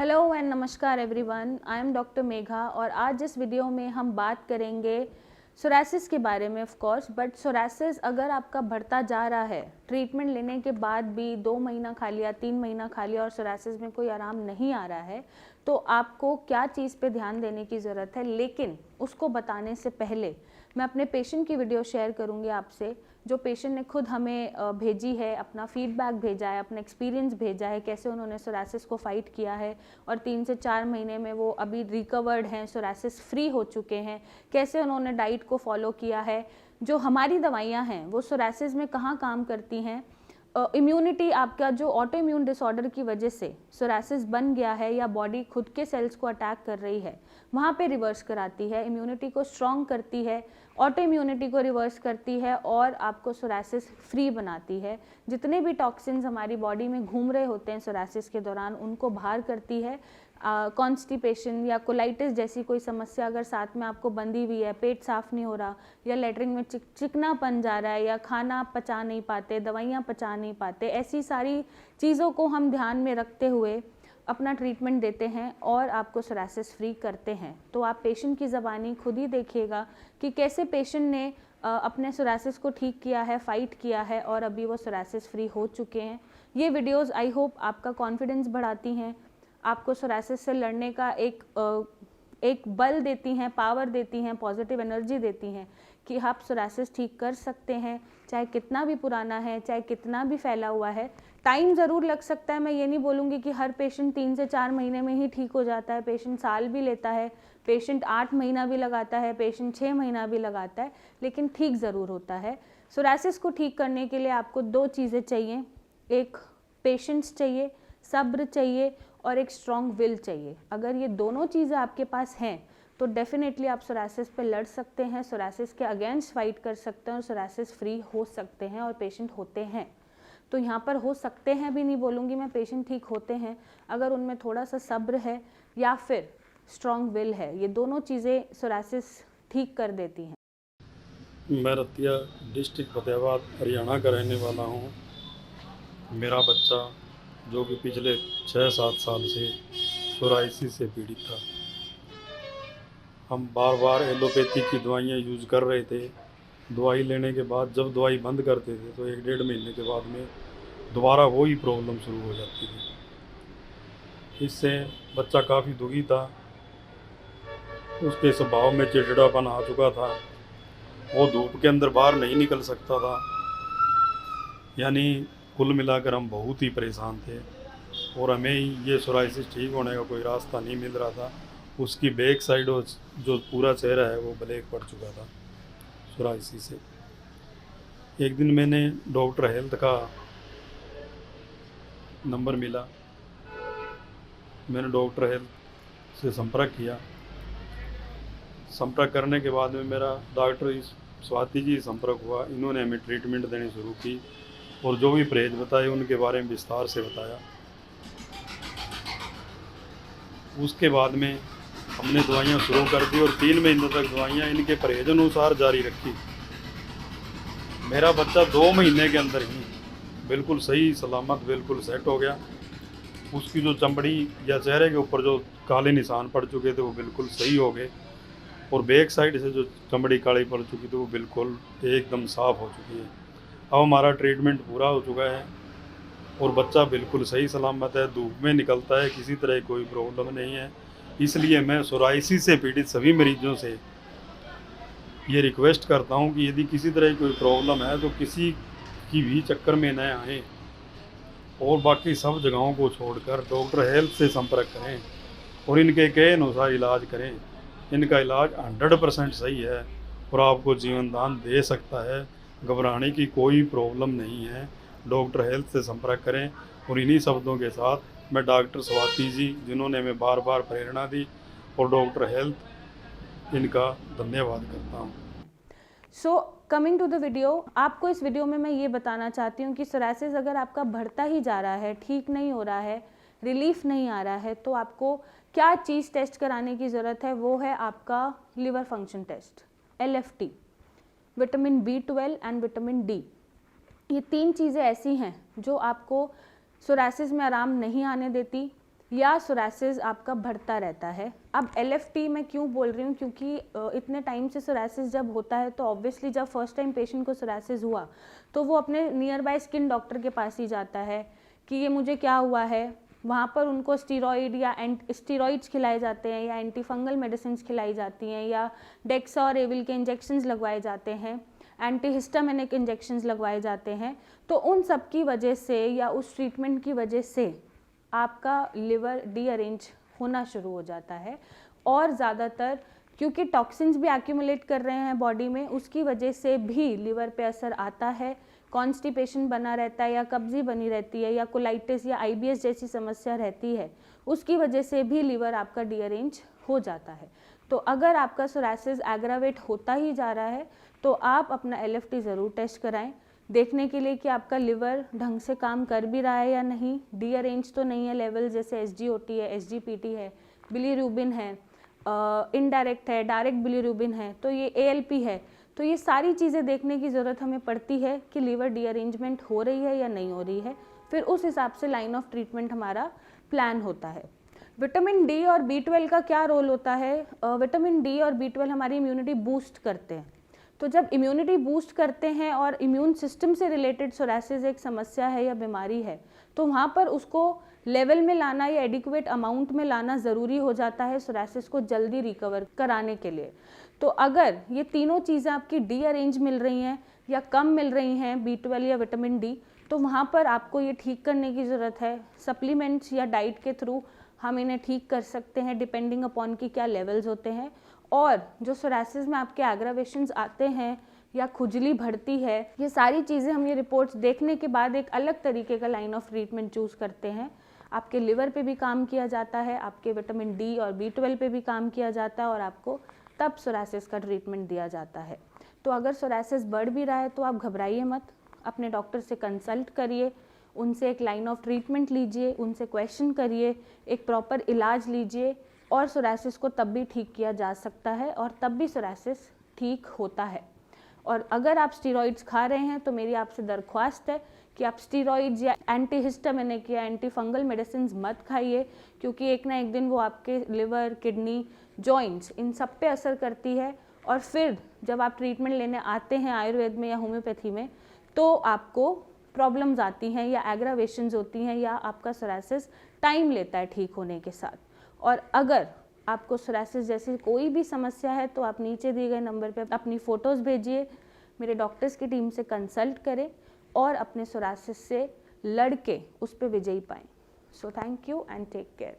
Hello and नमस्कार everyone, I am doctor Megha और आज इस वीडियो में हम बात करेंगे सोरासिस के बारे में ऑफ कोर्स। बट सोरासिस अगर आपका बढ़ता जा रहा है, ट्रीटमेंट लेने के बाद भी 2 महीना खा लिया, 3 महीना खा लिया और सोरासिस में कोई आराम नहीं आ रहा है, तो आपको क्या चीज़ पे ध्यान देने की ज़रूरत है। लेकिन उसको बताने से पहले मैं अपने पेशेंट की वीडियो शेयर करूँगी आपसे, जो पेशेंट ने खुद हमें भेजी है, अपना फीडबैक भेजा है, अपना एक्सपीरियंस भेजा है, कैसे उन्होंने सोरासिस को फाइट किया है और 3 से 4 महीने में वो अभी रिकवर्ड हैं, सोरासिस फ्री हो चुके हैं, कैसे उन्होंने डाइट को फॉलो किया है। जो हमारी दवाइयाँ हैं वो सोरासिस में कहाँ काम करती हैं। इम्यूनिटी आपका जो ऑटो इम्यून डिसऑर्डर की वजह से सोरासिस बन गया है या बॉडी खुद के सेल्स को अटैक कर रही है, वहाँ पे रिवर्स कराती है, इम्यूनिटी को स्ट्रॉन्ग करती है, ऑटो इम्यूनिटी को रिवर्स करती है और आपको सोरासिस फ्री बनाती है। जितने भी टॉक्सिन्स हमारी बॉडी में घूम रहे होते हैं सोरासिस के दौरान, उनको बाहर करती है। कॉन्स्टिपेशन या कोलाइटिस जैसी कोई समस्या अगर साथ में आपको बंधी हुई है, पेट साफ नहीं हो रहा या लेटरिन में चिकनापन जा रहा है या खाना पचा नहीं पाते, दवाइयाँ पचा नहीं पाते, ऐसी सारी चीज़ों को हम ध्यान में रखते हुए अपना ट्रीटमेंट देते हैं और आपको सोरासिस फ्री करते हैं। तो आप पेशेंट की ज़बानी खुद ही देखिएगा कि कैसे पेशेंट ने अपने सोरासिस को ठीक किया है, फाइट किया है और अभी वो सोरासिस फ्री हो चुके हैं। ये वीडियोस आई होप आपका कॉन्फिडेंस बढ़ाती हैं, आपको सोरासिस से लड़ने का एक बल देती हैं, पावर देती हैं, पॉजिटिव एनर्जी देती हैं कि आप सोरासिस ठीक कर सकते हैं, चाहे कितना भी पुराना है, चाहे कितना भी फैला हुआ है। टाइम ज़रूर लग सकता है, मैं ये नहीं बोलूँगी कि हर पेशेंट 3 से 4 महीने में ही ठीक हो जाता है। पेशेंट साल भी लेता है, पेशेंट 8 महीना भी लगाता है, पेशेंट 6 महीना भी लगाता है, लेकिन ठीक ज़रूर होता है। सोरासिस को ठीक करने के लिए आपको 2 चीज़ें चाहिए, एक पेशेंस चाहिए, सब्र चाहिए और एक स्ट्रॉन्ग विल चाहिए। अगर ये दोनों चीज़ें आपके पास हैं तो डेफिनेटली आप सोरासिस पे लड़ सकते हैं, सोरासिस के अगेंस्ट फाइट कर सकते हैं और सोरासिस फ्री हो सकते हैं और पेशेंट होते हैं। तो यहाँ पर हो सकते हैं भी नहीं बोलूँगी मैं, पेशेंट ठीक होते हैं अगर उनमें थोड़ा सा सब्र है या फिर स्ट्रॉन्ग विल है। ये दोनों चीज़ें सोरासिस ठीक कर देती हैं। मैं रतिया डिस्ट्रिक्ट फतेहाबाद हरियाणा का रहने वाला हूँ। मेरा बच्चा जो कि पिछले 6-7 साल से सोराइसिस से पीड़ित था। हम बार बार एलोपैथी की दवाइयाँ यूज़ कर रहे थे। दवाई लेने के बाद जब दवाई बंद करते थे तो 1-1.5 महीने के बाद में दोबारा वही प्रॉब्लम शुरू हो जाती थी। इससे बच्चा काफ़ी दुखी था, उसके स्वभाव में चिड़चिड़ापन आ चुका था, वो धूप के अंदर बाहर नहीं निकल सकता था। यानी कुल मिलाकर हम बहुत ही परेशान थे और हमें ये सोराइसिस ठीक होने का कोई रास्ता नहीं मिल रहा था। उसकी बैक साइड और जो पूरा चेहरा है वो ब्लैक पड़ चुका था सोराइसिस से। एक दिन मैंने डॉक्टर हेल्थ का नंबर मिला, मैंने डॉक्टर हेल्थ से संपर्क किया। संपर्क करने के बाद में मेरा डॉक्टर स्वाति जी संपर्क हुआ। इन्होंने हमें ट्रीटमेंट देनी शुरू की और जो भी परहेज बताए उनके बारे में विस्तार से बताया। उसके बाद में हमने दवाइयाँ शुरू कर दी और 3 महीनों तक दवाइयाँ इनके परहेज अनुसार जारी रखी। मेरा बच्चा 2 महीने के अंदर ही बिल्कुल सही सलामत बिल्कुल सेट हो गया। उसकी जो चमड़ी या चेहरे के ऊपर जो काले निशान पड़ चुके थे वो बिल्कुल सही हो गए और बैक साइड से जो चमड़ी काली पड़ चुकी थी वो बिल्कुल एकदम साफ़ हो चुकी है। अब हमारा ट्रीटमेंट पूरा हो चुका है और बच्चा बिल्कुल सही सलामत है, धूप में निकलता है, किसी तरह की कोई प्रॉब्लम नहीं है। इसलिए मैं सोराइसिस से पीड़ित सभी मरीजों से ये रिक्वेस्ट करता हूँ कि यदि किसी तरह की कोई प्रॉब्लम है तो किसी की भी चक्कर में न आएँ और बाकी सब जगहों को छोड़कर डॉक्टर हेल्थ से संपर्क करें और इनके कहे अनुसार इलाज करें। इनका इलाज 100% सही है और आपको जीवन दान दे सकता है। घबराने की कोई प्रॉब्लम नहीं है, डॉक्टर हेल्थ से संपर्क करें। और इन्हीं शब्दों के साथ मैं डॉक्टर स्वाति जी, जिन्होंने हमें बार बार प्रेरणा दी, और डॉक्टर हेल्थ, इनका धन्यवाद करता हूँ। So coming to the video, आपको इस वीडियो में मैं ये बताना चाहती हूँ कि सोरासिस अगर आपका बढ़ता ही जा रहा है, ठीक नहीं हो रहा है, रिलीफ नहीं आ रहा है, तो आपको क्या चीज़ टेस्ट कराने की ज़रूरत है। वो है आपका liver function test, LFT, vitamin B12 and vitamin D। ये 3 चीज़ें ऐसी हैं जो आपको सोरासिस में आराम नहीं आने देती, या सोरासिस आपका बढ़ता रहता है। अब LFT मैं क्यों बोल रही हूँ, क्योंकि इतने टाइम से सोरासिस जब होता है तो ऑब्वियसली जब फर्स्ट टाइम पेशेंट को सोरासिस हुआ तो वो अपने नियर बाय स्किन डॉक्टर के पास ही जाता है कि ये मुझे क्या हुआ है। वहाँ पर उनको स्टीरॉइड या स्टीरॉइड्स खिलाए जाते हैं या एंटी फंगल मेडिसिन खिलाई जाती हैं या डेक्सा और एविल के इंजेक्शंस लगवाए जाते हैं, एंटीहिस्टामिनिक इंजेक्शंस लगवाए जाते हैं। तो उन सब की वजह से या उस ट्रीटमेंट की वजह से आपका लिवर डीअरेंज होना शुरू हो जाता है। और ज़्यादातर क्योंकि टॉक्सिन्स भी एक्यूमुलेट कर रहे हैं बॉडी में, उसकी वजह से भी लिवर पे असर आता है। कॉन्स्टिपेशन बना रहता है या कब्जी बनी रहती है या कोलाइटिस या IBS जैसी समस्या रहती है, उसकी वजह से भी लिवर आपका डीअरेंज हो जाता है। तो अगर आपका सोरासिस एग्रावेट होता ही जा रहा है तो आप अपना LFT ज़रूर टेस्ट कराएं, देखने के लिए कि आपका लिवर ढंग से काम कर भी रहा है या नहीं, डीअरेंज तो नहीं है लेवल, जैसे SGOT है, SGPT है, बिलीरुबिन है, इनडायरेक्ट है, डायरेक्ट बिलीरुबिन है, तो ये ALP है। तो ये सारी चीज़ें देखने की ज़रूरत हमें पड़ती है कि लिवर डीअरेंजमेंट हो रही है या नहीं हो रही है, फिर उस हिसाब से लाइन ऑफ ट्रीटमेंट हमारा प्लान होता है। विटामिन D और B12 का क्या रोल होता है? विटामिन D और B12 हमारी इम्यूनिटी बूस्ट करते हैं। तो जब इम्यूनिटी बूस्ट करते हैं और इम्यून सिस्टम से रिलेटेड सोरासिस एक समस्या है या बीमारी है, तो वहाँ पर उसको लेवल में लाना या एडिक्वेट अमाउंट में लाना ज़रूरी हो जाता है सोरासिस को जल्दी रिकवर कराने के लिए। तो अगर ये तीनों चीज़ें आपकी डीअरेंज मिल रही हैं या कम मिल रही हैं, B12 या विटामिन D, तो वहाँ पर आपको ये ठीक करने की ज़रूरत है। सप्लीमेंट्स या डाइट के थ्रू हम इन्हें ठीक कर सकते हैं डिपेंडिंग अपॉन की क्या लेवल्स होते हैं। और जो सोरासिस में आपके एग्रावेशंस आते हैं या खुजली बढ़ती है, ये सारी चीज़ें हम ये रिपोर्ट्स देखने के बाद एक अलग तरीके का लाइन ऑफ ट्रीटमेंट चूज़ करते हैं। आपके लिवर पे भी काम किया जाता है, आपके विटामिन D और B12 पे भी काम किया जाता है और आपको तब सोरासिस का ट्रीटमेंट दिया जाता है। तो अगर सोरासिस बढ़ भी रहा है तो आप घबराइए मत, अपने डॉक्टर से कंसल्ट करिए, उनसे एक लाइन ऑफ ट्रीटमेंट लीजिए, उनसे क्वेश्चन करिए, एक प्रॉपर इलाज लीजिए और सोरासिस को तब भी ठीक किया जा सकता है और तब भी सोरासिस ठीक होता है। और अगर आप स्टीरॉइड्स खा रहे हैं तो मेरी आपसे दरख्वास्त है कि आप स्टीरॉइड्स या एंटीहिस्टामिनिक या एंटी फंगल मेडिसिन मत खाइए, क्योंकि एक ना एक दिन वो आपके लिवर, किडनी, जॉइंट्स इन सब पे असर करती है। और फिर जब आप ट्रीटमेंट लेने आते हैं आयुर्वेद में या होम्योपैथी में, तो आपको प्रॉब्लम्स आती हैं या एग्रावेशंस होती हैं या आपका सोरासिस टाइम लेता है ठीक होने के साथ। और अगर आपको सोरासिस जैसी कोई भी समस्या है तो आप नीचे दिए गए नंबर पे अपनी फ़ोटोज़ भेजिए, मेरे डॉक्टर्स की टीम से कंसल्ट करें और अपने सोरासिस से लड़ के उस पर विजयी पाएँ। So thank you and take care.